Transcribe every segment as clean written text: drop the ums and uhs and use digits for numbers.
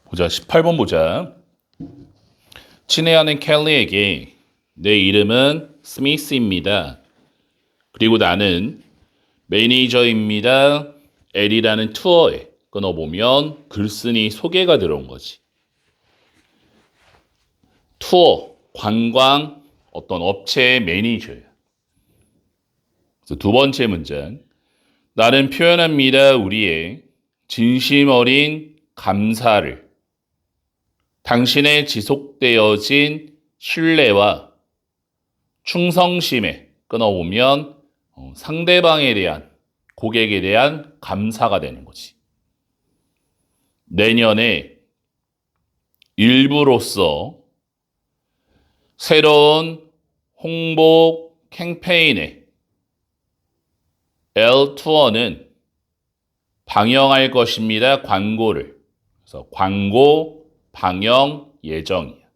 보자, 18번 보자. 친애하는 켈리에게 내 이름은 스미스입니다. 그리고 나는 매니저입니다. L이라는 투어에 끊어보면 글쓴이 소개가 들어온 거지. 투어, 관광, 어떤 업체의 매니저야. 그래서 두 번째 문장. 나는 표현합니다. 우리의 진심 어린 감사를. 당신의 지속되어진 신뢰와 충성심에 끊어보면 상대방에 대한, 고객에 대한 감사가 되는 거지. 내년에 일부로서 새로운 홍보 캠페인에 L투어는 방영할 것입니다. 광고를. 그래서 광고 방영 예정이야.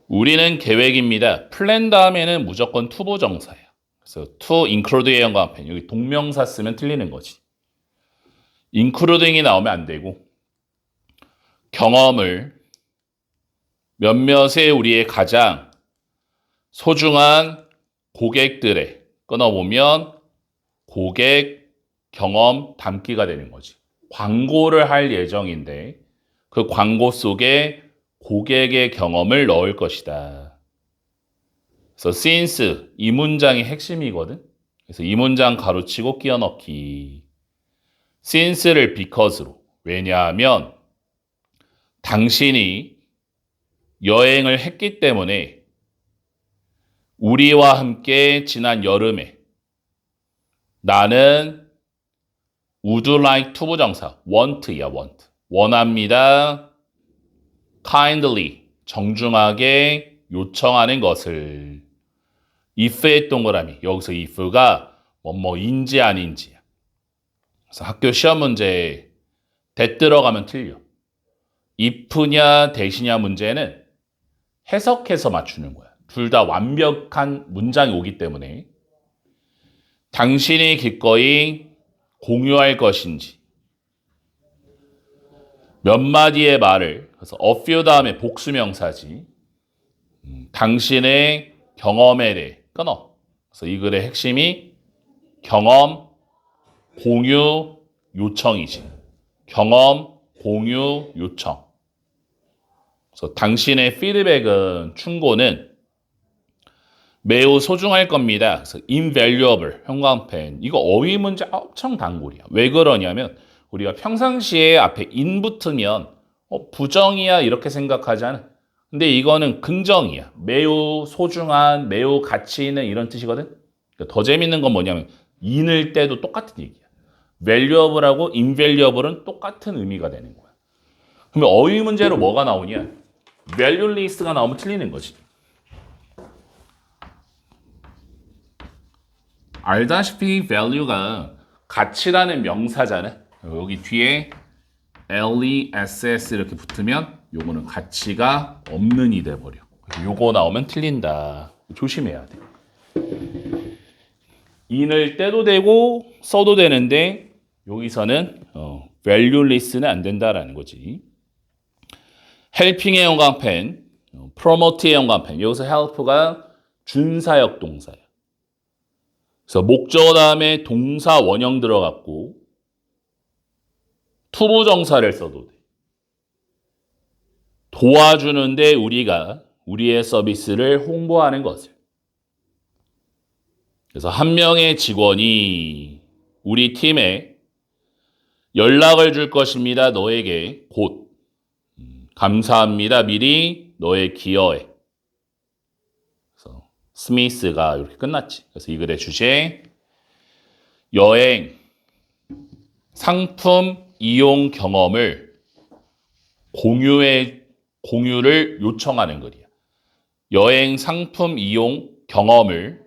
우리는 계획입니다. 플랜 다음에는 무조건 투부정사야. 그래서 to include의 연관편. 여기 동명사 쓰면 틀리는 거지. including이 나오면 안 되고 경험을 몇몇의 우리의 가장 소중한 고객들의 끊어보면 고객 경험 담기가 되는 거지. 광고를 할 예정인데 그 광고 속에 고객의 경험을 넣을 것이다. 그래서 since 이 문장이 핵심이거든. 그래서 이 문장 가로치고 끼워 넣기. since를 because로. 왜냐하면 당신이 여행을 했기 때문에 우리와 함께 지난 여름에 나는 would like to 부정사 want야 want. 원합니다. kindly 정중하게 요청하는 것을 if의 동그라미 여기서 if가 뭐뭐인지 아닌지야. 그래서 학교 시험 문제에 that 들어가면 틀려. if냐 that이냐 문제는 해석해서 맞추는 거야. 둘 다 완벽한 문장이 오기 때문에 당신이 기꺼이 공유할 것인지 몇 마디의 말을 그래서 a few 다음에 복수명사지 당신의 경험에 대해 끊어. 그래서 이 글의 핵심이 경험 공유 요청이지. 경험 공유 요청. 그래서 당신의 피드백은 충고는 매우 소중할 겁니다. 그래서 invaluable 형광펜. 이거 어휘 문제 엄청 단골이야. 왜 그러냐면 우리가 평상시에 앞에 in 붙으면 부정이야 이렇게 생각하잖아. 근데 이거는 긍정이야. 매우 소중한, 매우 가치 있는 이런 뜻이거든. 그러니까 더 재밌는 건 뭐냐면 in을 때도 똑같은 얘기야. valuable하고 invaluable은 똑같은 의미가 되는 거야. 그러면 어휘 문제로 뭐가 나오냐? valueless가 나오면 틀리는 거지. 알다시피 value가 가치라는 명사잖아. 여기 뒤에 less 이렇게 붙으면 요거는 가치가 없는 이 돼버려. 요거 나오면 틀린다. 조심해야 돼. in을 떼도 되고 써도 되는데 여기서는 valueless는 안 된다라는 거지. helping의 형광펜, promote의 형광펜. 여기서 help가 준사역 동사야. 그래서 목적어 다음에 동사 원형 들어갔고 투부정사를 써도 돼. 도와주는데 우리가 우리의 서비스를 홍보하는 것을. 그래서 한 명의 직원이 우리 팀에 연락을 줄 것입니다. 너에게 곧. 감사합니다. 미리 너의 기여에. 그래서 스미스가 이렇게 끝났지. 그래서 이 글의 주제 여행, 상품, 이용 경험을 공유를 요청하는 글이야. 여행, 상품, 이용 경험을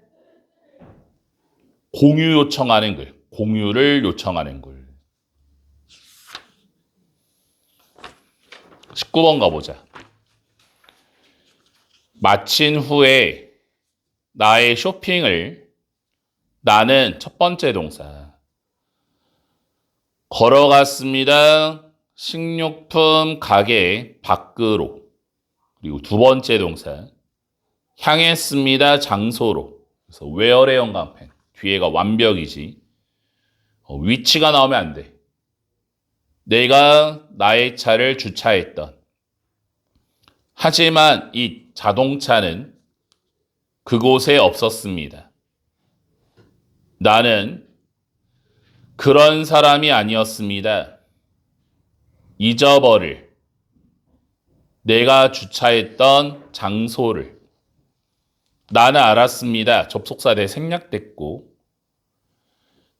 공유 요청하는 글. 공유를 요청하는 글. 19번 가보자. 마친 후에 나의 쇼핑을 나는 첫 번째 동사 걸어갔습니다. 식료품 가게 밖으로. 그리고 두 번째 동사 향했습니다. 장소로. 그래서 where의 형광펜. 뒤에가 완벽이지. 위치가 나오면 안 돼. 내가 나의 차를 주차했던. 하지만 이 자동차는 그곳에 없었습니다. 나는 그런 사람이 아니었습니다. 잊어버릴. 내가 주차했던 장소를. 나는 알았습니다. 접속사대 생략됐고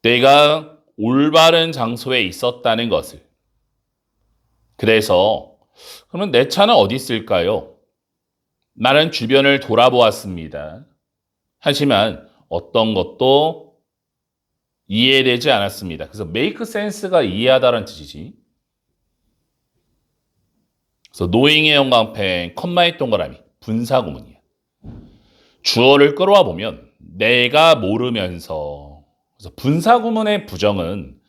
내가 올바른 장소에 있었다는 것을. 그래서 그러면 내 차는 어디 있을까요? 나는 주변을 돌아보았습니다. 하지만 어떤 것도 이해되지 않았습니다. 그래서 make sense가 이해하다라는 뜻이지. 그래서 knowing의 형광펜, 컴마의 동그라미, 분사구문이야. 주어를 끌어와 보면 내가 모르면서. 그래서 분사구문의 부정은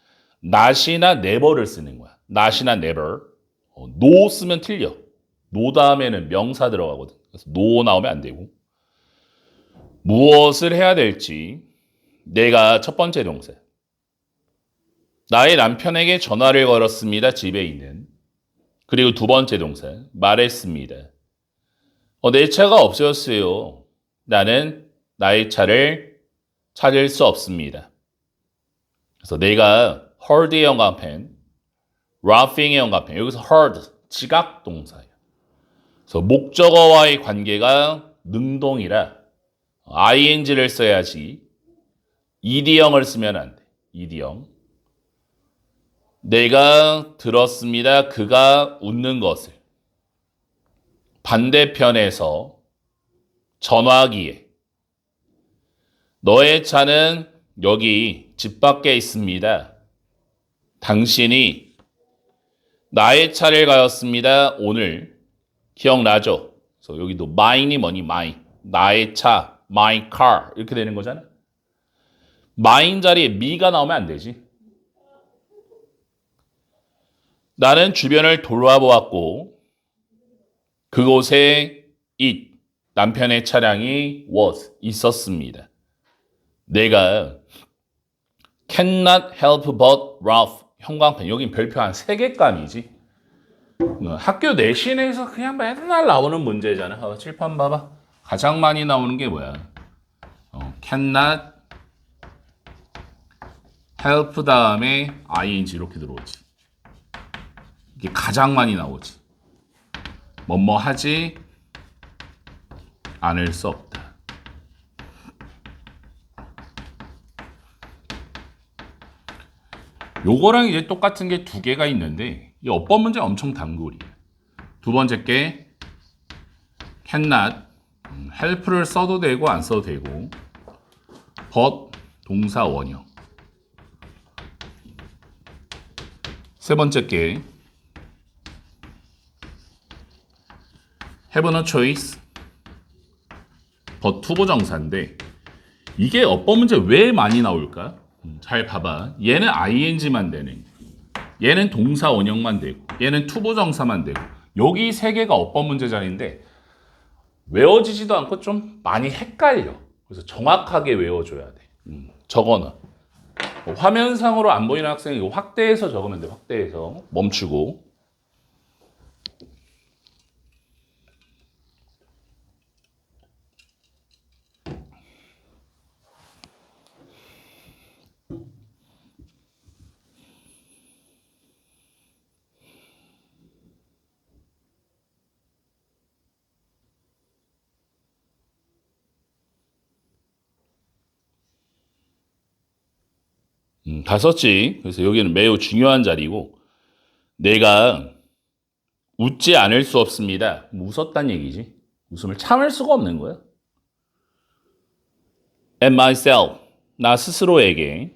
not이나 never를 쓰는 거야. not이나 never. no 쓰면 틀려. no 다음에는 명사 들어가거든. 그래서 no 나오면 안 되고. 무엇을 해야 될지. 내가 첫 번째 동사. 나의 남편에게 전화를 걸었습니다. 집에 있는. 그리고 두 번째 동사. 말했습니다. 내 차가 없어졌어요. 나는 나의 차를 찾을 수 없습니다. 그래서 내가 heard의 형광펜, laughing의 형광펜. 여기서 heard, 지각 동사예요. 그래서 목적어와의 관계가 능동이라 ing를 써야지 ed형을 쓰면 안 돼. ed형. 내가 들었습니다. 그가 웃는 것을. 반대편에서 전화기에. 너의 차는 여기 집 밖에 있습니다. 당신이 나의 차를 가졌습니다. 오늘. 기억나죠? 그래서 여기도 mine이 뭐니? mine. 나의 차. my car. 이렇게 되는 거잖아. mine 자리에 me가 나오면 안 되지. 나는 주변을 돌아보았고 그곳에 it, 남편의 차량이 was, 있었습니다. 내가 cannot help but Ralph, 형광펜. 여긴 별표 한 3개감이지. 학교 내신에서 그냥 맨날 나오는 문제잖아. 칠판 봐봐. 가장 많이 나오는 게 뭐야? cannot help 다음에 ing 이렇게 들어오지. 이게 가장 많이 나오지. 뭐뭐 하지 않을 수 없다. 요거랑 이제 똑같은 게 두 개가 있는데 이 어법 문제 엄청 단골이에요. 두 번째 게 cannot, help를 써도 되고 안 써도 되고 but 동사 원형. 세 번째 게 have no choice but 투부정사인데 이게 어법 문제 왜 많이 나올까? 잘 봐봐. 얘는 ing만 되네. 얘는 동사 원형만 되고 얘는 투부정사만 되고 여기 세 개가 어법 문제 자리인데 외워지지도 않고 좀 많이 헷갈려. 그래서 정확하게 외워줘야 돼. 적어놔. 화면상으로 안 보이는 학생은 이거 확대해서 적으면 돼. 확대해서 멈추고. 다 썼지. 그래서 여기는 매우 중요한 자리고 내가 웃지 않을 수 없습니다. 웃었단 얘기지. 웃음을 참을 수가 없는 거야. And myself, 나 스스로에게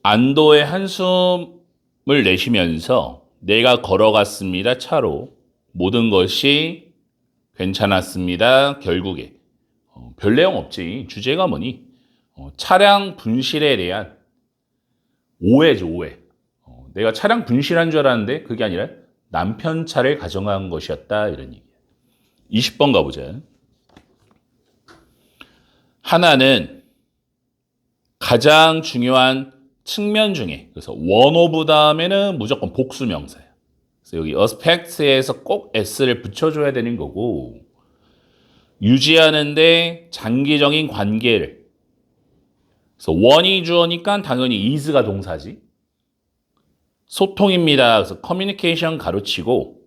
안도의 한숨을 내쉬면서 내가 걸어갔습니다. 차로. 모든 것이 괜찮았습니다. 결국에. 별 내용 없지. 주제가 뭐니? 차량 분실에 대한 오해죠, 오해. 내가 차량 분실한 줄 알았는데 그게 아니라 남편 차를 가져간 것이었다. 이런 얘기야. 20번 가보자. 하나는 가장 중요한 측면 중에, 그래서 원오브 다음에는 무조건 복수명사야. 그래서 여기 aspect에서 꼭 s를 붙여줘야 되는 거고, 유지하는데 장기적인 관계를, 그래서 원이 주어니까 당연히 is가 동사지. 소통입니다. 그래서 커뮤니케이션 가로치고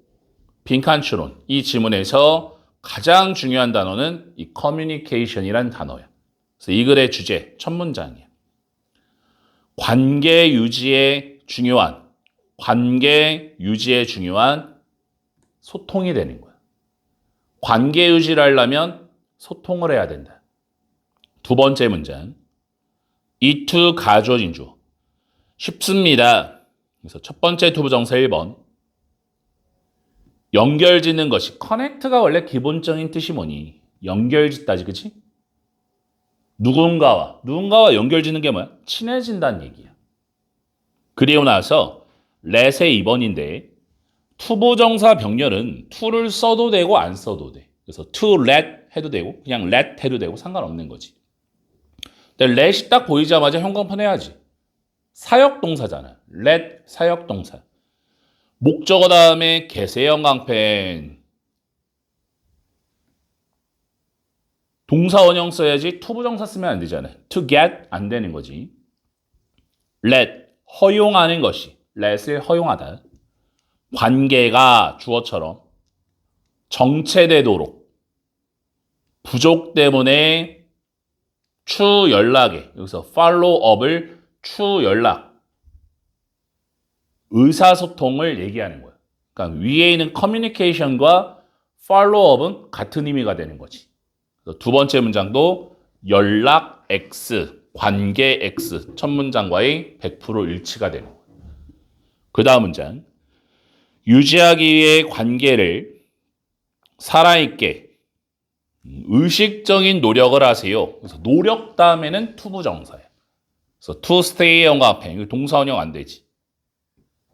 빈칸 추론. 이 지문에서 가장 중요한 단어는 이 커뮤니케이션이란 단어야. 그래서 이 글의 주제 첫 문장이야. 관계 유지에 중요한 소통이 되는 거야. 관계 유지를 하려면 소통을 해야 된다. 두 번째 문장. 이 to 가주어진 주어. 쉽습니다. 그래서 첫 번째 투부정사 1번. 연결짓는 것이, 커넥트가 원래 기본적인 뜻이 뭐니? 연결짓다지, 그치? 누군가와 연결짓는 게 뭐야? 친해진다는 얘기야. 그리고 나서 let의 2번인데 투부정사 병렬은 to를 써도 되고 안 써도 돼. 그래서 to let 해도 되고 그냥 let 해도 되고 상관없는 거지. 근데 let이 딱 보이자마자 형광펜 해야지. 사역동사잖아. let 사역동사. 목적어 다음에 개세 형광펜. 동사 원형 써야지 투부정사 쓰면 안 되잖아. to get 안 되는 거지. let 허용하는 것이. let을 허용하다. 관계가 주어처럼 정체되도록 부족 때문에 추 연락에, 여기서 follow up을 추 연락, 의사소통을 얘기하는 거야. 그러니까 위에 있는 communication과 follow up은 같은 의미가 되는 거지. 두 번째 문장도 연락 X, 관계 X 첫 문장과의 100% 일치가 되는 거야. 그 다음 문장. 유지하기 위해 관계를 살아있게 의식적인 노력을 하세요. 그래서 노력 다음에는 투부정사야. 그래서 to stay의 형광펜, 동사 원형 안 되지.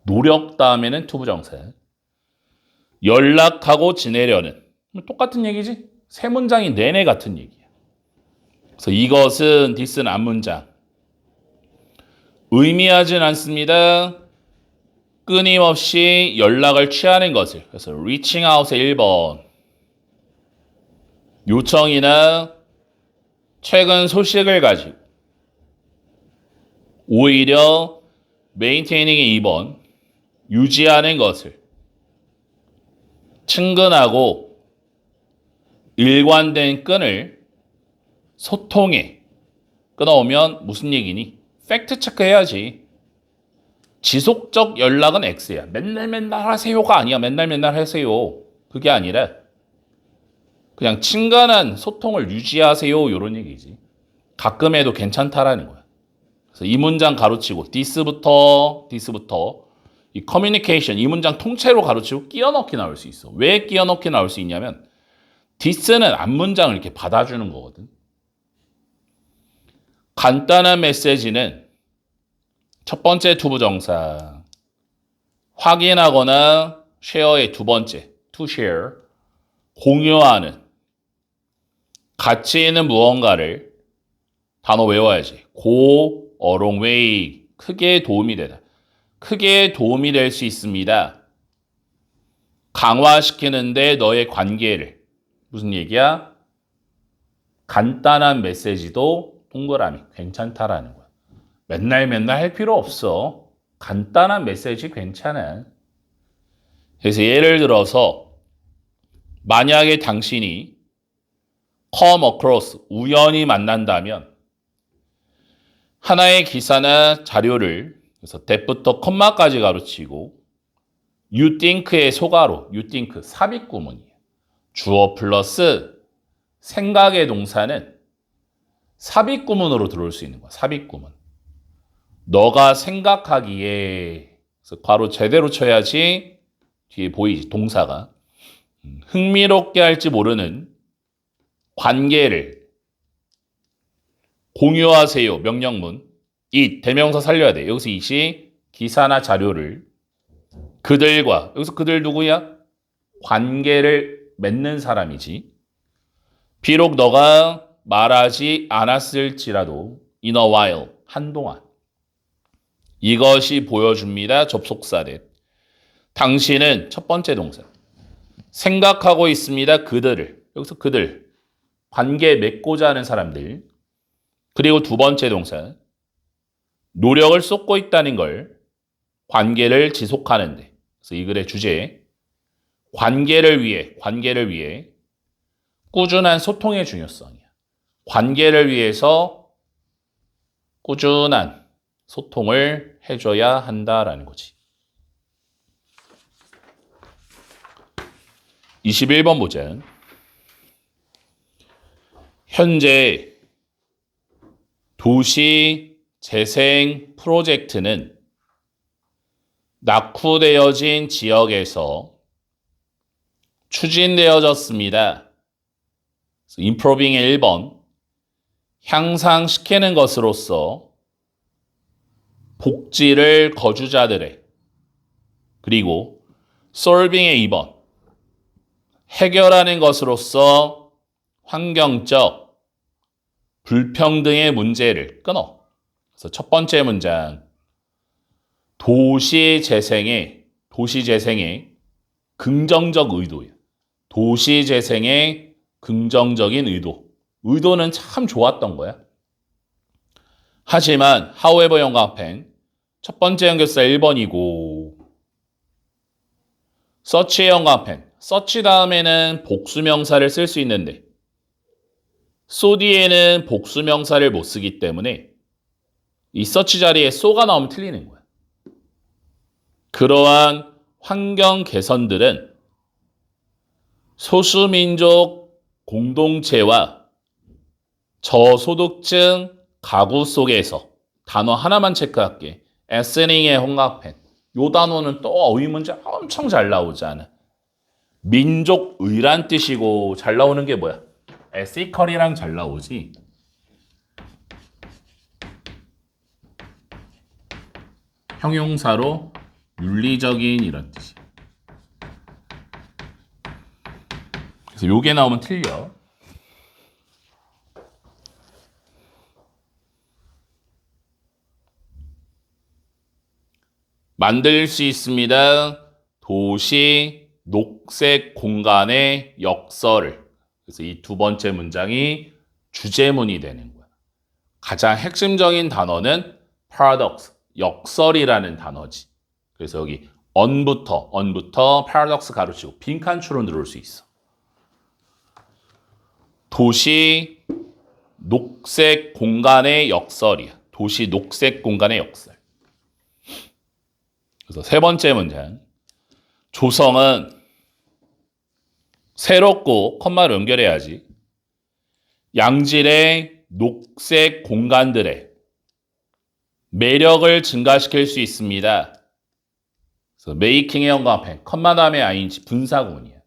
노력 다음에는 투부정사야. 연락하고 지내려는, 똑같은 얘기지? 세 문장이 내내 같은 얘기야. 그래서 이것은, this는 앞문장. 의미하진 않습니다. 끊임없이 연락을 취하는 것을. 그래서 reaching out의 1번. 요청이나 최근 소식을 가지고. 오히려 maintaining 2번. 유지하는 것을. 친근하고 일관된 끈을 소통에 끊어오면 무슨 얘기니? 팩트 체크해야지. 지속적 연락은 X야. 맨날 하세요가 아니야. 맨날 하세요. 그게 아니라 그냥 친근한 소통을 유지하세요. 이런 얘기지. 가끔 해도 괜찮다라는 거야. 그래서 이 문장 가로치고 this부터 이 커뮤니케이션, 이 문장 통째로 가로치고 끼워넣기 나올 수 있어. 왜 끼워넣기 나올 수 있냐면 this는 앞문장을 이렇게 받아주는 거거든. 간단한 메시지는 첫 번째 투부정사, 확인하거나 쉐어의 두 번째, to share, 공유하는, 가치 있는 무언가를 단어 외워야지. go a long way, 크게 도움이 되다. 크게 도움이 될 수 있습니다. 강화시키는데 너의 관계를. 무슨 얘기야? 간단한 메시지도 동그라미 괜찮다라는 거야. 맨날 할 필요 없어. 간단한 메시지 괜찮아. 그래서 예를 들어서 만약에 당신이 come across, 우연히 만난다면 하나의 기사나 자료를, 그래서 that부터 컴마까지 가로치고 you think의 소가로, you think 삽입구문이에요. 주어 플러스 생각의 동사는 삽입구문으로 들어올 수 있는 거야. 삽입구문. 너가 생각하기에, 그래서 괄호 제대로 쳐야지 뒤에 보이지, 동사가. 흥미롭게 할지 모르는 관계를 공유하세요. 명령문. 이 대명사 살려야 돼. 여기서 it이 기사나 자료를 그들과, 여기서 그들 누구야? 관계를 맺는 사람이지. 비록 너가 말하지 않았을지라도 in a while, 한동안. 이것이 보여줍니다. 접속사를. 당신은 첫 번째 동사. 생각하고 있습니다. 그들을. 여기서 그들. 관계 맺고자 하는 사람들. 그리고 두 번째 동사. 노력을 쏟고 있다는 걸 관계를 지속하는데. 그래서 이 글의 주제. 관계를 위해 꾸준한 소통의 중요성이야. 관계를 위해서 꾸준한 소통을 해줘야 한다라는 거지. 21번 보자. 현재 도시 재생 프로젝트는 낙후되어진 지역에서 추진되어졌습니다. improving의 1번 향상시키는 것으로서 복지를 거주자들의 그리고 solving의 2번 해결하는 것으로서 환경적 불평등의 문제를 끊어. 그래서 첫 번째 문장 도시 재생의 긍정적 의도야. 도시 재생의 긍정적인 의도. 의도는 참 좋았던 거야. 하지만 however 영광펜 첫 번째 연결사 1번이고 search의 영광펜 search 다음에는 복수명사를 쓸 수 있는데 so 뒤에는 복수명사를 못 쓰기 때문에 이 search 자리에 so가 나오면 틀리는 거야. 그러한 환경 개선들은 소수민족 공동체와 저소득층 가구 속에서 단어 하나만 체크할게. 에스닝의 홍학펜. 요 단어는 또 어휘 문제 엄청 잘 나오잖아. 민족의란 뜻이고 잘 나오는 게 뭐야? 에시컬이랑 잘 나오지. 형용사로 윤리적인 이런 뜻이야. 그래서 요게 나오면 틀려. 만들 수 있습니다. 도시 녹색 공간의 역설을. 그래서 이 두 번째 문장이 주제문이 되는 거야. 가장 핵심적인 단어는 paradox, 역설이라는 단어지. 그래서 여기 on부터 paradox 가로치고 빈칸추로 들어올 수 있어. 도시 녹색 공간의 역설이야. 도시 녹색 공간의 역설. 그래서 세 번째 문장. 조성은 새롭고 컴마를 연결해야지. 양질의 녹색 공간들의 매력을 증가시킬 수 있습니다. 그래서 making의 연관펜, 컴마 다음에 ing 분사구문이야.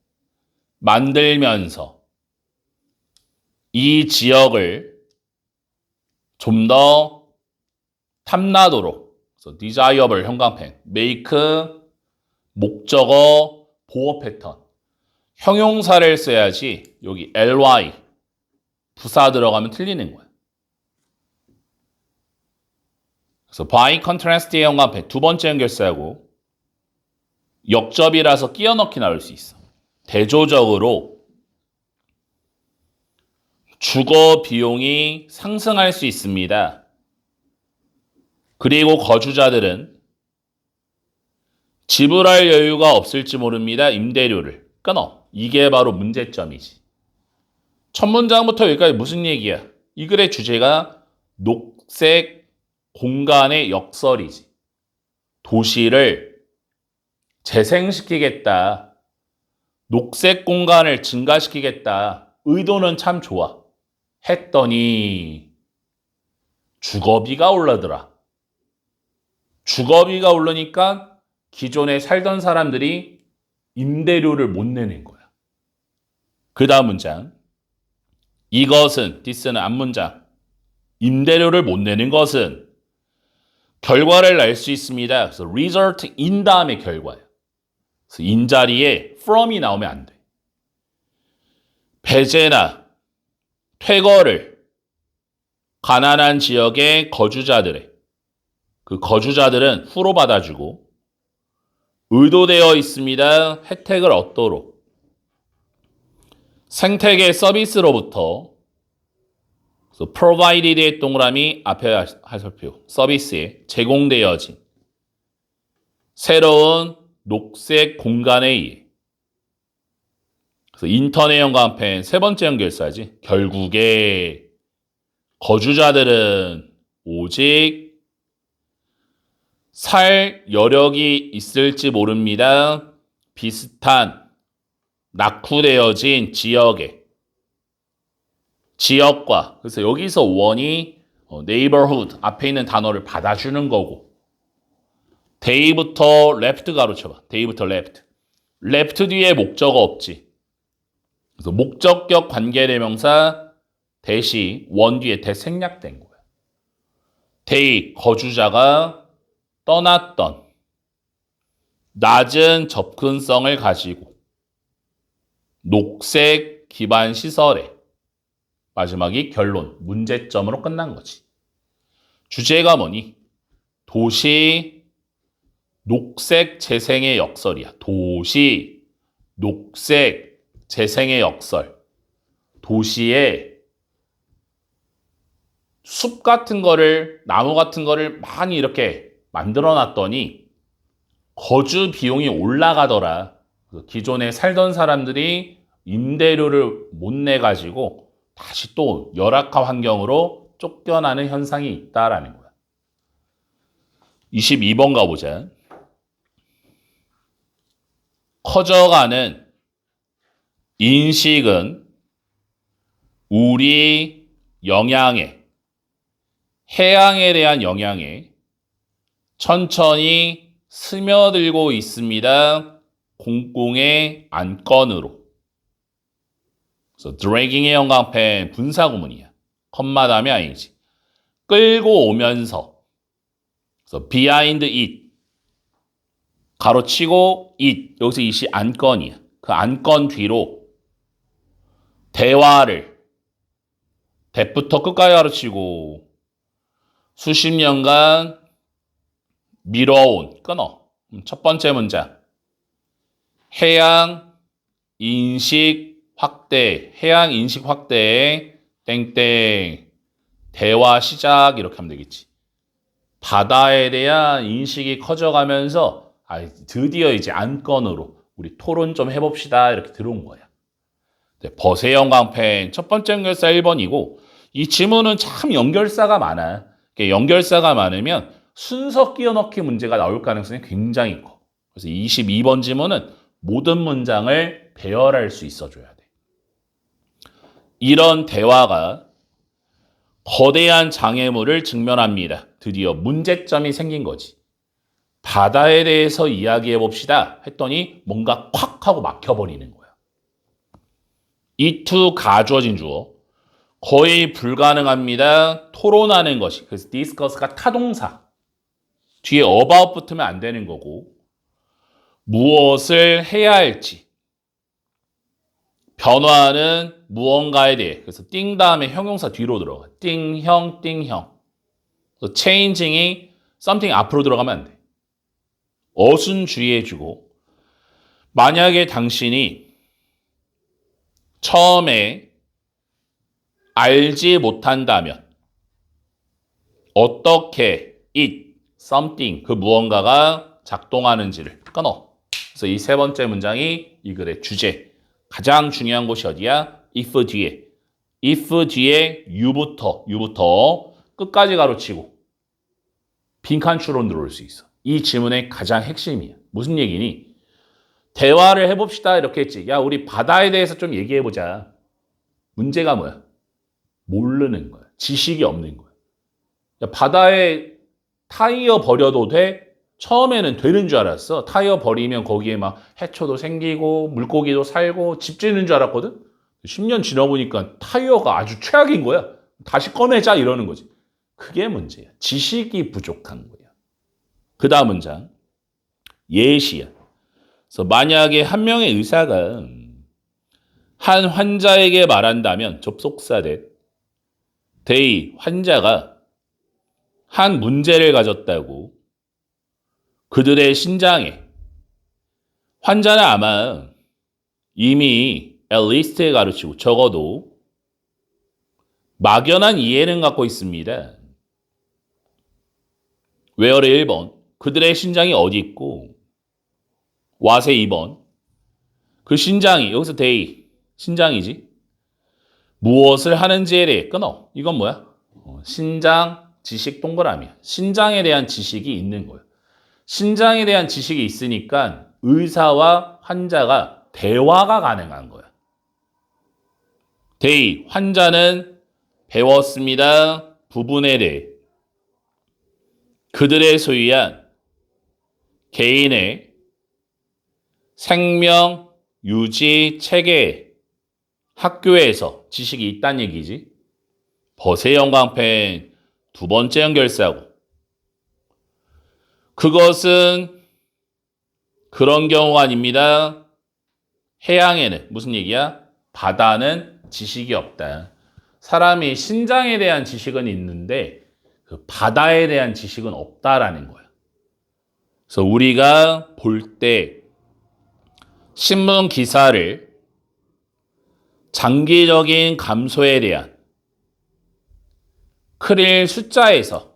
만들면서 이 지역을 좀 더 탐나도록 그래서 desirable 형광펜, make 목적어 보어 패턴 형용사를 써야지 여기 ly 부사 들어가면 틀리는 거야. 그래서 by contrast의 형광펜 두 번째 연결사하고 역접이라서 끼워 넣기 나올 수 있어. 대조적으로 주거 비용이 상승할 수 있습니다. 그리고 거주자들은 지불할 여유가 없을지 모릅니다. 임대료를 끊어. 이게 바로 문제점이지. 첫 문장부터 여기까지 무슨 얘기야? 이 글의 주제가 녹색 공간의 역설이지. 도시를 재생시키겠다. 녹색 공간을 증가시키겠다. 의도는 참 좋아. 했더니 주거비가 올라더라. 주거비가 오르니까 기존에 살던 사람들이 임대료를 못 내는 거야. 그 다음 문장. 이것은, this는 앞문장. 임대료를 못 내는 것은 결과를 낼 수 있습니다. 그래서 result in 다음에 결과예요. 그래서 in 자리에 from이 나오면 안 돼. 배제나 퇴거를 가난한 지역의 거주자들의 그 거주자들은 후로 받아주고 의도되어 있습니다. 혜택을 얻도록 생태계 서비스로부터 그래서 provided의 동그라미 앞에 하살표 서비스에 제공되어진 새로운 녹색 공간에 의해 그래서 인터넷 연관펜 세 번째 연결사지. 결국에 거주자들은 오직 살 여력이 있을지 모릅니다. 비슷한 낙후되어진 지역과 그래서 여기서 원이 neighborhood 앞에 있는 단어를 받아주는 거고 day부터 left 가로쳐봐. day부터 left. left 뒤에 목적어 없지. 그래서 목적격 관계대명사 대시 원 뒤에 대생략된 거야. day 거주자가 떠났던 낮은 접근성을 가지고 녹색 기반 시설에 마지막이 결론, 문제점으로 끝난 거지. 주제가 뭐니? 도시 녹색 재생의 역설이야. 도시 녹색 재생의 역설. 도시에 숲 같은 거를, 나무 같은 거를 많이 이렇게 만들어 놨더니 거주 비용이 올라가더라. 기존에 살던 사람들이 임대료를 못 내가지고 다시 또 열악한 환경으로 쫓겨나는 현상이 있다라는 거야. 22번 가보자. 커져가는 인식은 우리 영향에, 해양에 대한 영향에 천천히 스며들고 있습니다. 공공의 안건으로. 그래서 dragging의 형광펜 분사구문이야. 컴마 다음에 ing. 끌고 오면서. 그래서 behind it. 가로치고 it. 여기서 it이 안건이야. 그 안건 뒤로 대화를 대부터 끝까지 가로치고 수십 년간 미뤄온 끊어. 첫 번째 문장. 해양 인식 확대, 해양 인식 확대에 땡땡 대화 시작 이렇게 하면 되겠지. 바다에 대한 인식이 커져가면서 드디어 이제 안건으로 우리 토론 좀 해봅시다 이렇게 들어온 거야. 버세 형광펜 첫 번째 연결사 1번이고 이 지문은 참 연결사가 많아. 연결사가 많으면 순서 끼워 넣기 문제가 나올 가능성이 굉장히 커. 그래서 22번 지문은 모든 문장을 배열할 수 있어줘야 돼. 이런 대화가 거대한 장애물을 직면합니다. 드디어 문제점이 생긴 거지. 바다에 대해서 이야기해 봅시다 했더니 뭔가 콱 하고 막혀버리는 거야. 이투 가주어진 주어. 거의 불가능합니다. 토론하는 것이. 그래서 discuss가 타동사. 뒤에 about 붙으면 안 되는 거고 무엇을 해야 할지 변화하는 무언가에 대해 그래서 띵 다음에 형용사 뒤로 들어가. 띵형, 띵형. 그래서 changing이 something 앞으로 들어가면 안 돼. 어순 주의해주고 만약에 당신이 처음에 알지 못한다면 어떻게 it, something 그 무언가가 작동하는지를 끊어. 그래서 이 세 번째 문장이 이 글의 주제. 가장 중요한 곳이 어디야? if 뒤에. if 뒤에 you부터 끝까지 가로치고 빈칸 추론 들어올 수 있어. 이 지문의 가장 핵심이야. 무슨 얘기니? 대화를 해봅시다 이렇게 했지. 야 우리 바다에 대해서 좀 얘기해보자. 문제가 뭐야? 모르는 거야. 지식이 없는 거야. 야, 바다에 타이어 버려도 돼? 처음에는 되는 줄 알았어. 타이어 버리면 거기에 막 해초도 생기고 물고기도 살고 집 짓는 줄 알았거든. 10년 지나보니까 타이어가 아주 최악인 거야. 다시 꺼내자 이러는 거지. 그게 문제야. 지식이 부족한 거야. 그 다음 문장. 예시야. 그래서 만약에 한 명의 의사가 한 환자에게 말한다면 접속사 they 환자가 한 문제를 가졌다고 그들의 신장에 환자는 아마 이미 at 가르치고 적어도 막연한 이해는 갖고 있습니다. where의 1번 그들의 신장이 어디 있고 what의 2번 그 신장이 여기서 they 신장이지 무엇을 하는지에 대해 끊어. 이건 뭐야? 신장 지식 동그라미야. 신장에 대한 지식이 있는 거야. 신장에 대한 지식이 있으니까 의사와 환자가 대화가 가능한 거야. they 환자는 배웠습니다. 부분에 대해 그들의 소유한 개인의 생명 유지 체계 학교에서 지식이 있다는 얘기지. 벗의 영광펜 두 번째 연결사고 그것은 그런 경우가 아닙니다. 해양에는 무슨 얘기야? 바다는 지식이 없다. 사람이 신장에 대한 지식은 있는데 그 바다에 대한 지식은 없다라는 거야. 그래서 우리가 볼 때 신문 기사를 장기적인 감소에 대한 크릴 숫자에서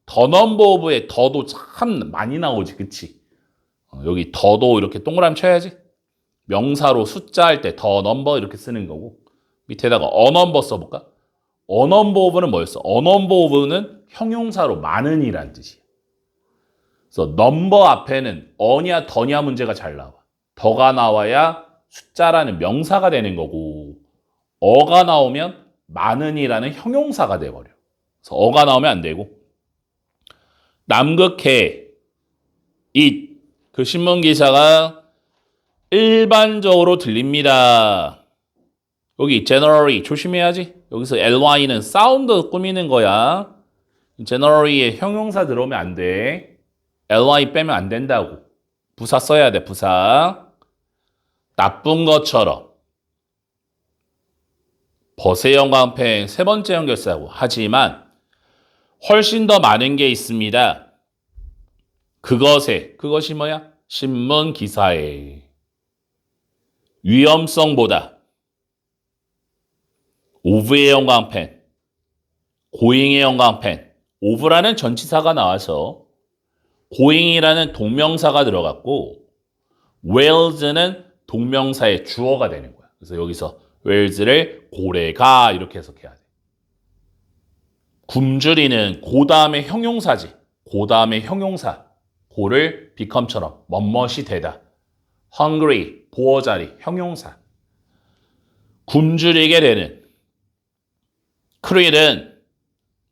더 넘버 오브의 더도 참 많이 나오지, 그치? 여기 더도 이렇게 동그라미 쳐야지. 명사로 숫자 할 때 더 넘버 이렇게 쓰는 거고 밑에다가 어 넘버 써볼까? 어 넘버 오브는 뭐였어? 어 넘버 오브는 형용사로 많은이란 뜻이야. 그래서 넘버 앞에는 어냐 더냐 문제가 잘 나와. 더가 나와야 숫자라는 명사가 되는 거고 어가 나오면 많은이라는 형용사가 돼버려. 그래서 어가 나오면 안 되고 남극해 그 신문기사가 일반적으로 들립니다. 여기 generally 조심해야지. 여기서 ly는 사운드 꾸미는 거야. generally에 형용사 들어오면 안 돼. ly 빼면 안 된다고. 부사 써야 돼. 부사. 나쁜 것처럼. 벗의 영광펜 세 번째 연결사고. 하지만 훨씬 더 많은 게 있습니다. 그것이 뭐야? 신문 기사의 위험성보다 오브의 영광펜, 고잉의 영광펜, 오브라는 전치사가 나와서 고잉이라는 동명사가 들어갔고 where's는 동명사의 주어가 되는 거야. 그래서 여기서 where's를 고래가 이렇게 해석해야 돼. 굶주리는 고 다음에 형용사지. 고 다음에 형용사. 고를 become처럼 멋멋이 되다. hungry, 보어자리, 형용사. 굶주리게 되는. 크릴은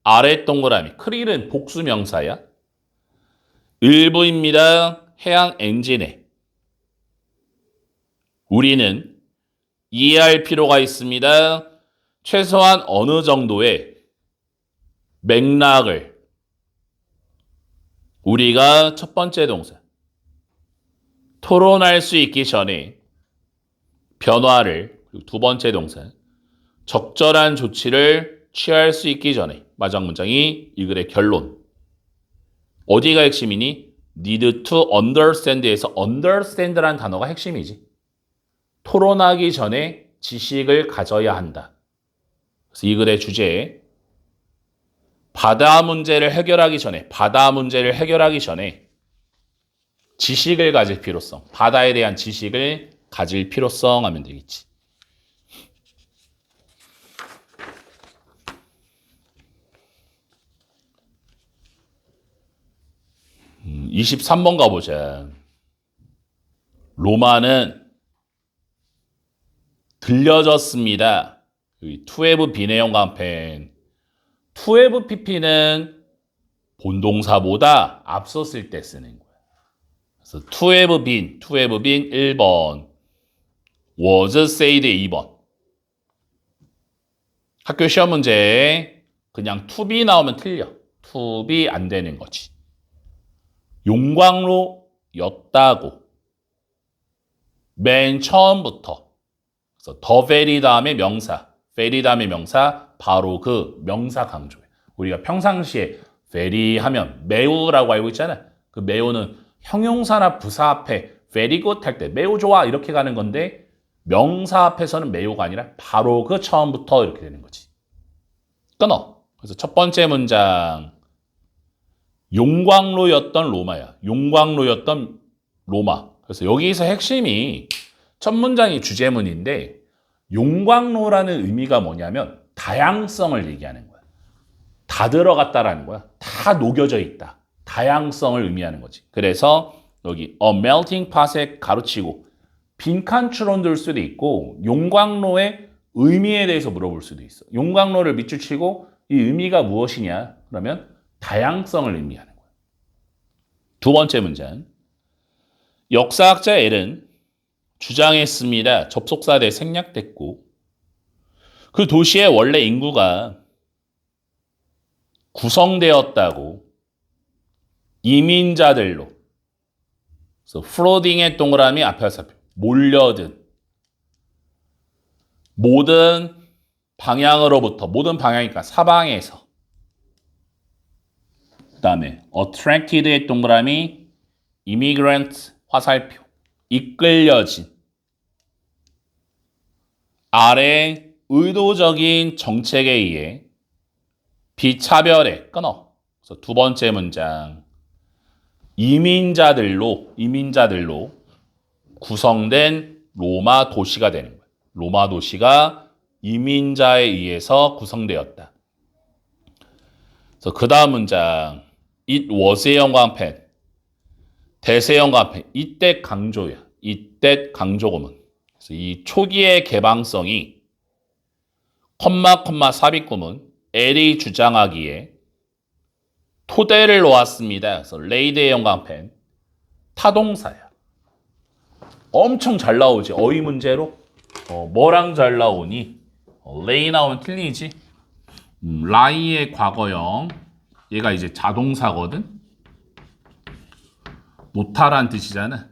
아래 동그라미. 크릴은 복수명사야. 일부입니다. 해양 엔진에. 우리는 이해할 필요가 있습니다. 최소한 어느 정도의 맥락을 우리가 첫 번째 동사 토론할 수 있기 전에 변화를 그리고 두 번째 동사 적절한 조치를 취할 수 있기 전에 마지막 문장이 이 글의 결론 어디가 핵심이니? need to understand에서 understand라는 단어가 핵심이지. 토론하기 전에 지식을 가져야 한다. 그래서 이 글의 주제 바다 문제를 해결하기 전에 지식을 가질 필요성, 바다에 대한 지식을 가질 필요성 하면 되겠지. 음, 23번 가보자. 로마는 들려졌습니다. 투에브 비내용 간펜. 투에브 PP는 본동사보다 앞서 쓸 때 쓰는 거야. 그래서 투에브 빈 1번. was said 2번. 학교 시험 문제 그냥 to be 나오면 틀려. to be 안 되는 거지. 용광로였다고. 맨 처음부터. 그래서 the very 다음에 명사, very 다음에 명사, 바로 그 명사 강조예요. 우리가 평상시에 very 하면 매우라고 알고 있잖아요. 그 매우는 형용사나 부사 앞에 very good 할 때 매우 좋아 이렇게 가는 건데 명사 앞에서는 매우가 아니라 바로 그 처음부터 이렇게 되는 거지. 끊어. 그래서 첫 번째 문장 용광로였던 로마야. 용광로였던 로마. 그래서 여기서 핵심이 첫 문장이 주제문인데 용광로라는 의미가 뭐냐면 다양성을 얘기하는 거야. 다 들어갔다라는 거야. 다 녹여져 있다. 다양성을 의미하는 거지. 그래서 여기 a melting pot에 가로치고 빈칸추론 들 수도 있고 용광로의 의미에 대해서 물어볼 수도 있어. 용광로를 밑줄 치고 이 의미가 무엇이냐? 그러면 다양성을 의미하는 거야. 두 번째 문장. 역사학자 L은 주장했습니다. 접속사대 생략됐고 그 도시의 원래 인구가 구성되었다고 이민자들로 그래서 플로딩의 동그라미 앞에 살펴 몰려든 모든 방향으로부터 모든 방향이니까 사방에서 그 다음에 attracted의 동그라미 immigrant 화살표 이끌려진 아래 의도적인 정책에 의해 비차별에 끊어. 그래서 두 번째 문장 이민자들로 구성된 로마 도시가 되는 거야. 로마 도시가 이민자에 의해서 구성되었다. 그래서 그 다음 문장 It was의 영광펜 대세 영광펜 이때 강조야. 이때 강조구문. 그래서 이 초기의 개방성이 컴마 삽입구문 L이 주장하기에 토대를 놓았습니다. 그래서 레이드의 영광펜 타동사야. 엄청 잘 나오지. 어휘 문제로 뭐랑 잘 나오니? 레이 나오면 틀리지. 라이의 과거형 얘가 이제 자동사거든. 못하란 뜻이잖아.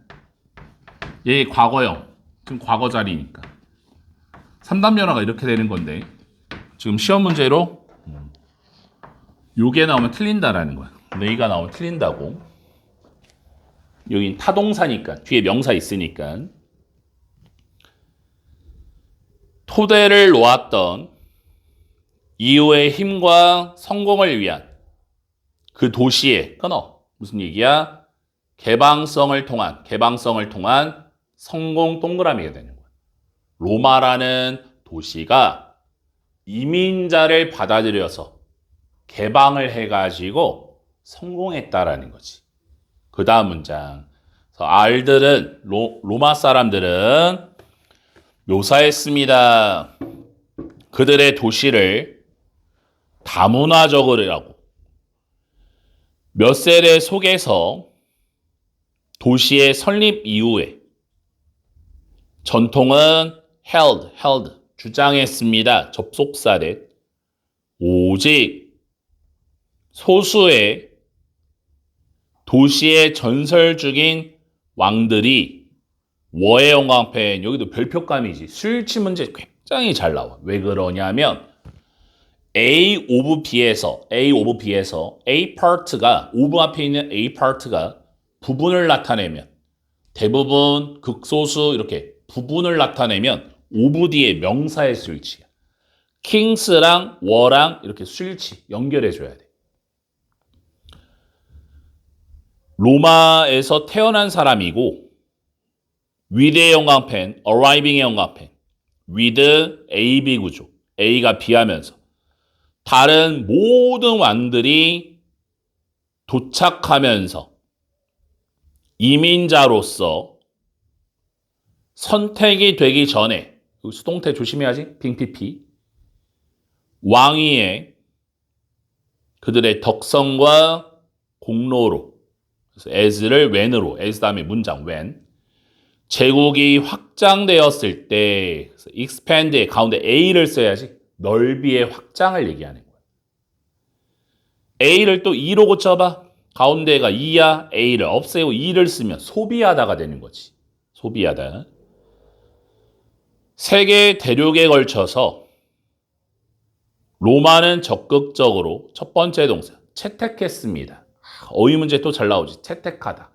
얘 과거형 지금 과거 자리니까 3단변화가 이렇게 되는 건데 지금 시험 문제로 요게 나오면 틀린다라는 거야. 레이가 나오면 틀린다고. 여긴 타동사니까 뒤에 명사 있으니까 토대를 놓았던 이후의 힘과 성공을 위한 그 도시의 끊어 무슨 얘기야? 개방성을 통한 성공 동그라미가 되는 거야. 로마라는 도시가 이민자를 받아들여서 개방을 해가지고 성공했다라는 거지. 그 다음 문장. 알들은 로마 사람들은 묘사했습니다. 그들의 도시를 다문화적으로 몇 세대 속에서 도시의 설립 이후에 전통은 held 주장했습니다. 접속사대 오직 소수의 도시의 전설 중인 왕들이 워의 영광펜 여기도 별표감이지. 수일치 문제 굉장히 잘 나와. 왜 그러냐면 A 오브 B에서 A 파트가 오브 앞에 있는 A 파트가 부분을 나타내면 대부분 극소수 이렇게 부분을 나타내면 오브 뒤에 명사의 수일치야. 킹스랑 워랑 이렇게 수일치 연결해줘야 돼. 로마에서 태어난 사람이고 with의 영광펜, arriving의 영광펜 with AB 구조 A가 B하면서 다른 모든 왕들이 도착하면서 이민자로서 선택이 되기 전에 수동태 조심해야지. 빙피피 왕위에 그들의 덕성과 공로로 그래서 as를 when으로 as 다음에 문장 when 제국이 확장되었을 때 그래서 expand의 가운데 a를 써야지. 넓이의 확장을 얘기하는 거야. a를 또 2로 고쳐봐. 가운데가 이야 A를 없애고 E를 쓰면 소비하다가 되는 거지. 소비하다. 세계 대륙에 걸쳐서 로마는 적극적으로 첫 번째 동사 채택했습니다. 어휘 문제 또 잘 나오지. 채택하다.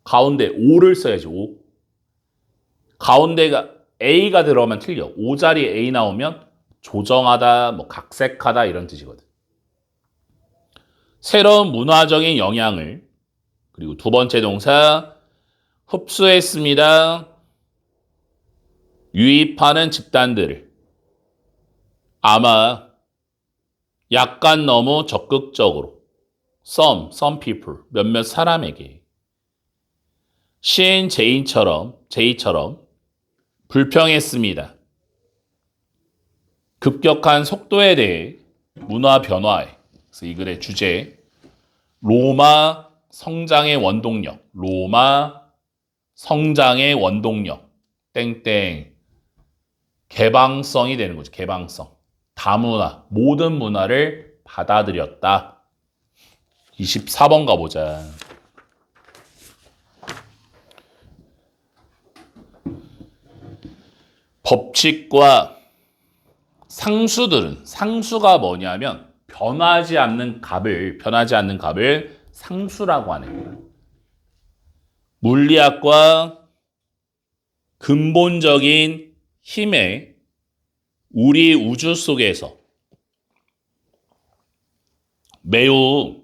가운데 오를 써야지. 오. 가운데가 A가 들어가면 틀려. 오 자리에 A 나오면 조정하다, 뭐 각색하다 이런 뜻이거든. 새로운 문화적인 영향을 그리고 두 번째 동사 흡수했습니다. 유입하는 집단들을 아마 약간 너무 적극적으로 some people 몇몇 사람에게 시인 제이처럼 불평했습니다. 급격한 속도에 대해 문화 변화에 그래서 이 글의 주제 로마 성장의 원동력 로마 성장의 원동력 땡땡 개방성이 되는 거죠. 개방성 다문화 모든 문화를 받아들였다. 24번 가보자. 법칙과 상수들은 상수가 뭐냐면 변하지 않는 값을 상수라고 하는 거예요. 물리학과 근본적인 힘에 우리 우주 속에서 매우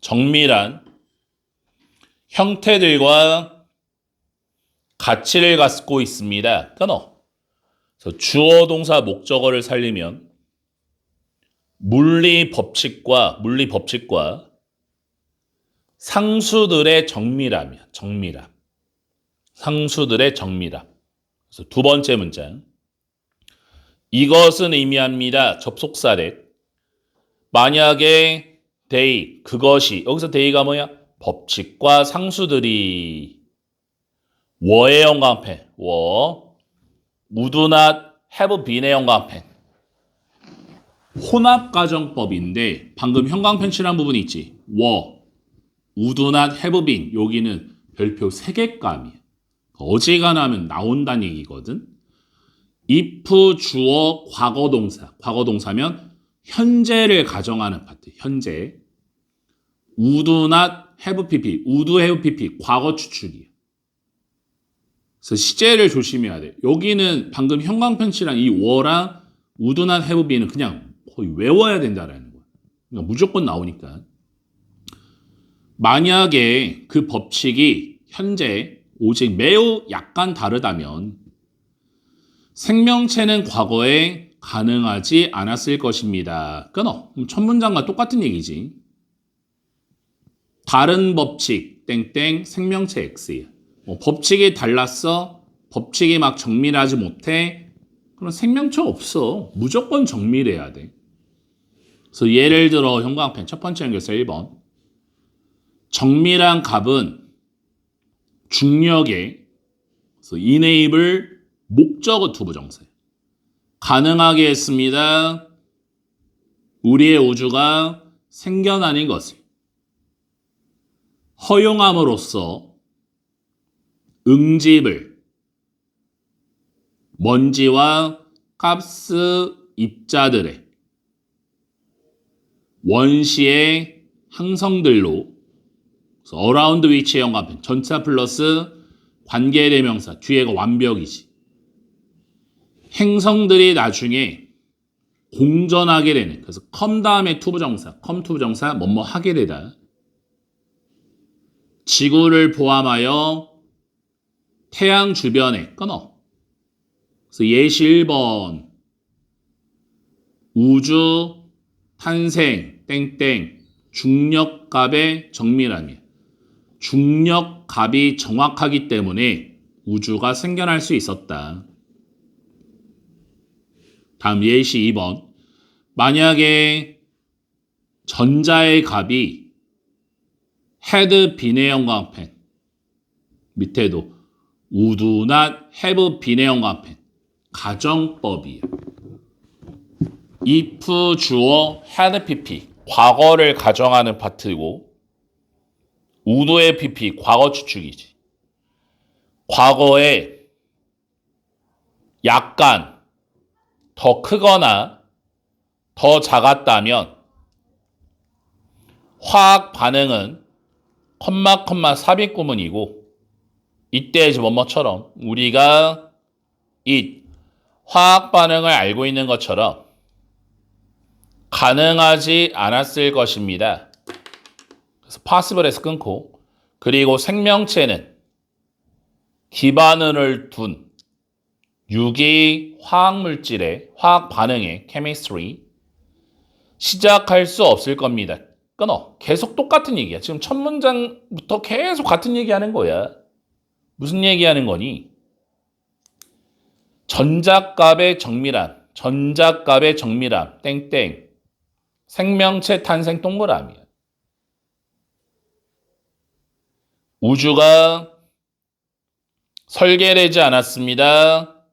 정밀한 형태들과 가치를 갖고 있습니다. 끊어. 그래서 주어 동사 목적어를 살리면 물리 법칙과 상수들의 정밀함이야. 상수들의 정밀함. 그래서 두 번째 문장. 이것은 의미합니다. 접속사래. 만약에 they, 그것이 여기서 they가 뭐야? 법칙과 상수들이 were 형광펜, would not have been의 형광펜. 혼합가정법인데 방금 형광펜 칠한 부분이 있지. would not have been 여기는 별표 3개감이야. 어지간하면 나온다는 얘기거든. if 주어 과거동사면 현재를 가정하는 파트. 현재. would not have pp. would have pp. 과거 추측이야. 그래서 시제를 조심해야 돼. 여기는 방금 형광펜칠한 이 워랑 would not have be는 그냥 거의 외워야 된다라는 거야. 그러니까 무조건 나오니까. 만약에 그 법칙이 현재 오직 매우 약간 다르다면 생명체는 과거에 가능하지 않았을 것입니다. 끊어. 그럼 첫 문장과 똑같은 얘기지. 다른 법칙 땡땡 생명체 X야. 법칙이 달랐어. 법칙이 막 정밀하지 못해. 그럼 생명체 없어. 무조건 정밀해야 돼. 그래서 예를 들어 형광펜 첫 번째 연결서 1번. 정밀한 값은 중력에 그래서 enable 목적어 투부정사예요. 가능하게 했습니다. 우리의 우주가 생겨나는 것을 허용함으로써 응집을 먼지와 가스 입자들의 원시의 항성들로 around which의 형광펜 전차 플러스 관계대명사 뒤에가 완벽이지. 행성들이 나중에 공전하게 되는 그래서 come 다음에 투부정사 come 투부정사 뭐뭐 하게 되다. 지구를 포함하여 태양 주변에 끊어. 그래서 예시 1번 우주 탄생 땡땡 중력값의 정밀함이야. 중력값이 정확하기 때문에 우주가 생겨날 수 있었다. 다음 예시 2번. 만약에 전자의 값이 had been의 형광펜 밑에도 would not have been의 형광펜 가정법이에요. if 주어 had pp 과거를 가정하는 파트고 우도의 PP 과거 추측이지. 과거에 약간 더 크거나 더 작았다면 화학 반응은 삽입구문이고 이때 뭐뭐처럼 우리가 이 화학 반응을 알고 있는 것처럼 가능하지 않았을 것입니다. 그래서 possible에서 끊고 그리고 생명체는 기반을 둔 유기 화학물질의 화학 반응의 chemistry 시작할 수 없을 겁니다. 끊어. 계속 똑같은 얘기야. 지금 첫 문장부터 계속 같은 얘기하는 거야. 무슨 얘기하는 거니? 전자값의 정밀함, 땡땡. 생명체 탄생 동그라미야. 우주가 설계되지 않았습니다.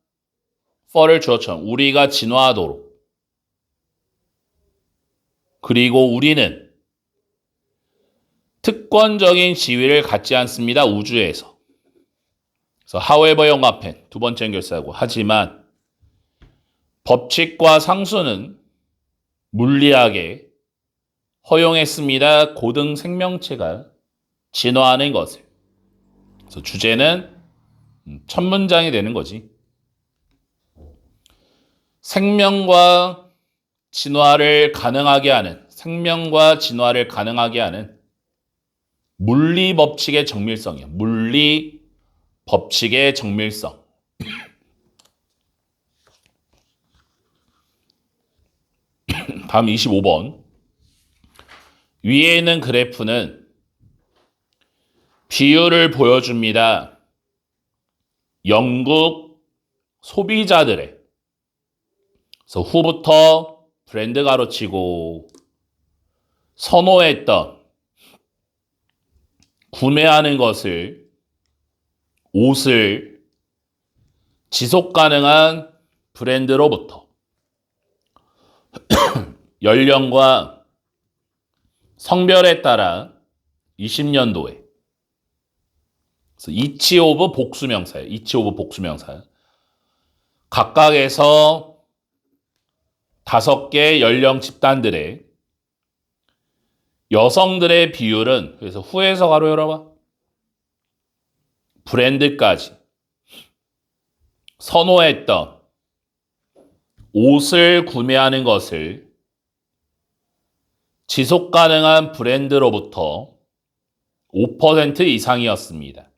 for를 주어처럼 우리가 진화하도록. 그리고 우리는 특권적인 지위를 갖지 않습니다. 우주에서. 그래서 however 영합행 두 번째 연결사고 하지만 법칙과 상수는 물리학에 허용했습니다. 고등 생명체가 진화하는 것을. 그래서 주제는 첫 문장이 되는 거지. 생명과 진화를 가능하게 하는 물리 법칙의 정밀성이야. 물리 법칙의 정밀성. 다음 25번. 위에 있는 그래프는 비율을 보여줍니다. 영국 소비자들의. 그래서 후부터 브랜드 가로치고 선호했던 구매하는 것을 옷을 지속 가능한 브랜드로부터 연령과 성별에 따라 20년도에 each of 복수명사예요. each of 복수명사. 각각에서 5개 연령 집단들의 여성들의 비율은 그래서 후에서 가로 열어봐. 브랜드까지 선호했던 옷을 구매하는 것을 지속 가능한 브랜드로부터 5% 이상이었습니다.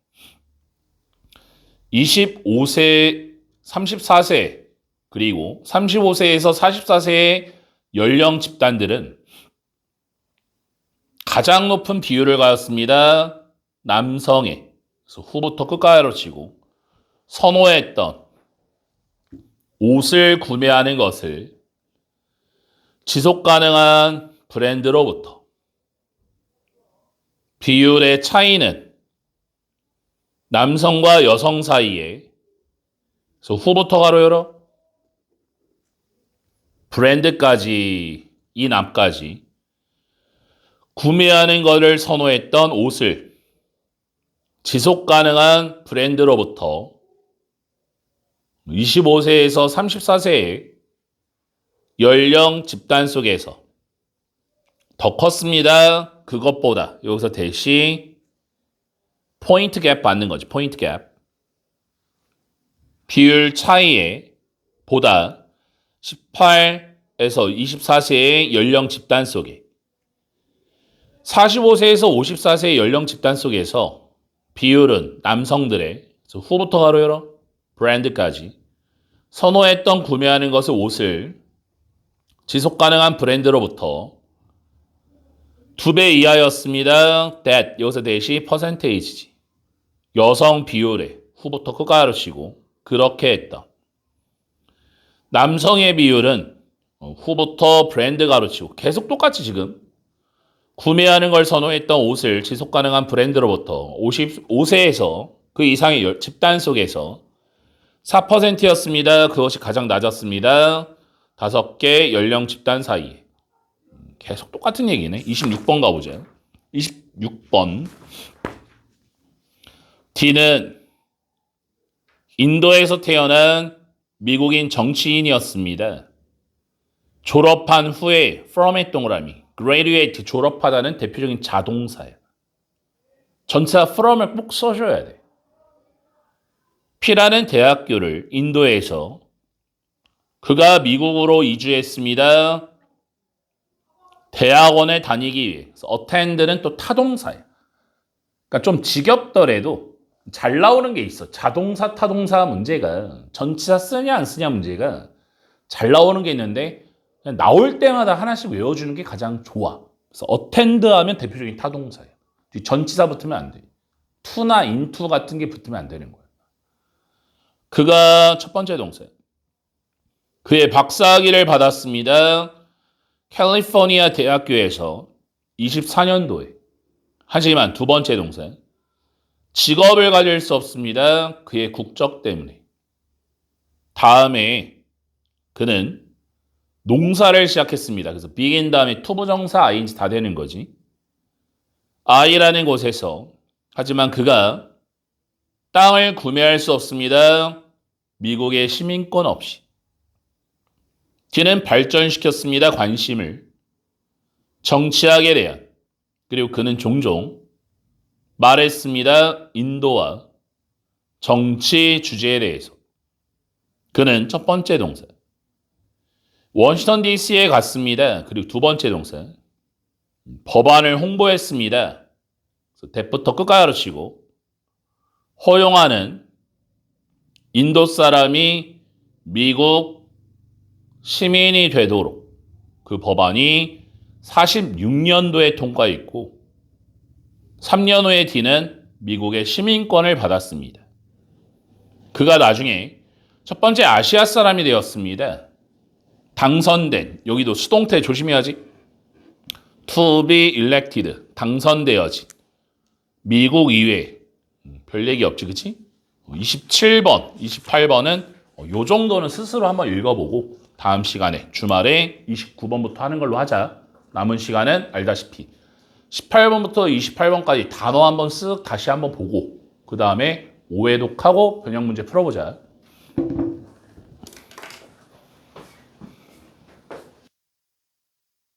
25세, 34세, 그리고 35세에서 44세의 연령 집단들은 가장 높은 비율을 가졌습니다. 남성의, 그래서 후부터 끝까지로 치고 선호했던 옷을 구매하는 것을 지속 가능한 브랜드로부터 비율의 차이는 남성과 여성 사이에 그래서 후부터 가로 열어 브랜드까지 이 남까지 구매하는 것을 선호했던 옷을 지속 가능한 브랜드로부터 25세에서 34세의 연령 집단 속에서 더 컸습니다. 그것보다 여기서 대신 포인트 갭 받는 거지. 포인트 갭. 비율 차이에 보다 18에서 24세의 연령 집단 속에 45세에서 54세의 연령 집단 속에서 비율은 남성들의 후부터 가로 열어 브랜드까지 선호했던 구매하는 것을 옷을 지속 가능한 브랜드로부터 2배 이하였습니다. that 여기서 대시 퍼센테이지지. 여성 비율에 후부터 끝가로 치고 그렇게 했다. 남성의 비율은 후부터 브랜드 가로치고 계속 똑같이 지금 구매하는 걸 선호했던 옷을 지속 가능한 브랜드로부터 55세에서 그 이상의 집단 속에서 4%였습니다. 그것이 가장 낮았습니다. 5개 연령 집단 사이에. 계속 똑같은 얘기네. 26번 가보자. 6번. D는 인도에서 태어난 미국인 정치인이었습니다. 졸업한 후에 from의 동그라미, graduate 졸업하다는 대표적인 자동사예요. 전치사 from을 꼭 써줘야 돼. P라는 대학교를 인도에서 그가 미국으로 이주했습니다. 대학원에 다니기 위해. attend는 또 타동사예요. 그러니까 좀 지겹더라도 잘 나오는 게 있어. 자동사, 타동사 문제가 전치사 쓰냐 안 쓰냐 문제가 잘 나오는 게 있는데 그냥 나올 때마다 하나씩 외워주는 게 가장 좋아. 그래서 attend 하면 대표적인 타동사예요. 전치사 붙으면 안 돼. to나 into 같은 게 붙으면 안 되는 거예요. 그가 첫 번째 동사예요. 그의 박사학위를 받았습니다. 캘리포니아 대학교에서 24년도에. 하지만 두 번째 동사. 직업을 가질 수 없습니다. 그의 국적 때문에. 다음에 그는 농사를 시작했습니다. 그래서 begin 다음에 to 부정사 ing 다 되는 거지. I라는 곳에서 하지만 그가 땅을 구매할 수 없습니다. 미국의 시민권 없이. D는 발전시켰습니다. 관심을. 정치학에 대한. 그리고 그는 종종 말했습니다. 인도와 정치 주제에 대해서. 그는 첫 번째 동사. 워싱턴 DC에 갔습니다. 그리고 두 번째 동사. 법안을 홍보했습니다. 대부터 끝까지 가르치고 허용하는 인도 사람이 미국 시민이 되도록 그 법안이 46년도에 통과했고 3년 후에 D는 미국의 시민권을 받았습니다. 그가 나중에 첫 번째 아시아 사람이 되었습니다. 당선된, 여기도 수동태 조심해야지. To be elected, 당선되어진. 미국 이외, 별 얘기 없지, 그치? 27번, 28번은 요 정도는 스스로 한번 읽어보고 다음 시간에 주말에 29번부터 하는 걸로 하자. 남은 시간은 알다시피 18번부터 28번까지 단어 한번 쓱 다시 한번 보고 그 다음에 오해독하고 변형 문제 풀어보자.